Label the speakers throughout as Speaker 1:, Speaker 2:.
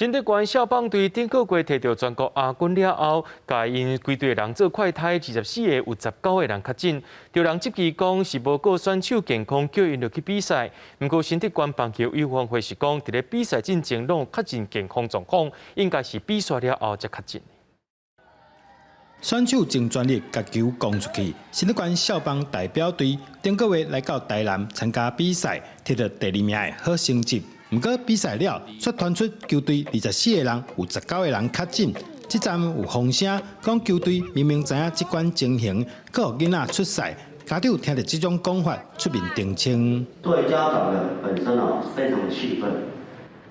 Speaker 1: 新德县少棒队顶个月摕到全国亚军了后，甲因规队人做快筛，24个有19个人确诊。着人接机讲是无顾选手健康，叫因落去比赛。不过新德县棒球委员会是讲，伫咧比赛进前拢确诊健康状况，应该是比赛了后才确诊。
Speaker 2: 选手将全力甲球攻出去。新德县少棒代表队顶个月来到台南参加比赛，摕到第2名的好成绩。不过比赛了，却传出球队24个人有19个人确诊。这站有风声，讲球队明明知影这款情形，却予囡仔出赛。家长听到这种讲法，出面澄清。
Speaker 3: 作为家长的本身非常的气愤，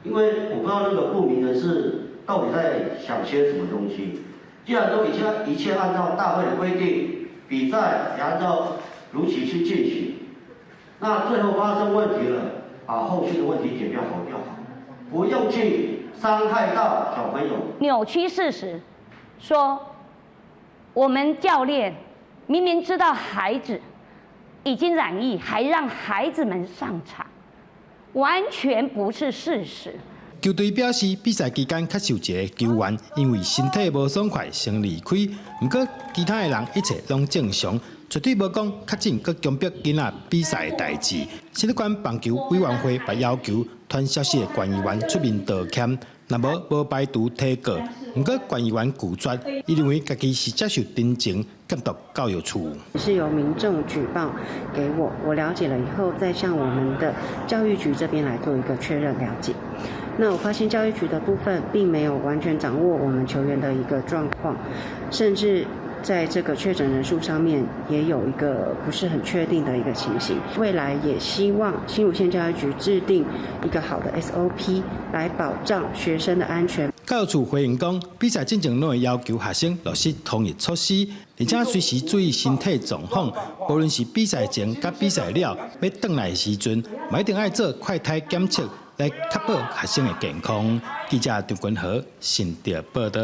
Speaker 3: 因为我不知道那个不明人士到底在想些什么东西。既然都一切按照大会的规定，比赛也按照如期去进行，那最后发生问题了，把后续的问题解决好就好，不用去伤害到小朋友。
Speaker 4: 扭曲事实，说我们教练明明知道孩子已经染疫，还让孩子们上场，完全不是事实。
Speaker 2: 球队表示，比赛期间确实有一个球员因为身体无爽快先离开，不过其他的人一切拢正常，绝对无讲确诊佮强迫囡仔比赛的代志。新德县棒球委员会也要求传消息的管议员出面道歉，若无排除提告。不过管议员拒绝，伊认为家己是接受真情监督教育处。
Speaker 5: 是由民众举报给我，我了解了以后，再向我们的教育局这边来做一个确认了解。那我发现教育局的部分并没有完全掌握我们球员的一个状况，甚至在这个确诊人数上面也有一个不是很确定的一个情形。未来也希望新竹县教育局制定一个好的 SOP 来保障学生的安全。
Speaker 2: 教育处回应讲，比赛进前拢会要求学生落实防疫措施，而且随时注意身体状况。无论是比赛前甲比赛了，要回来的时阵，嘛一定爱做快筛检测，来确保学生的健康。记者张君和新竹报道。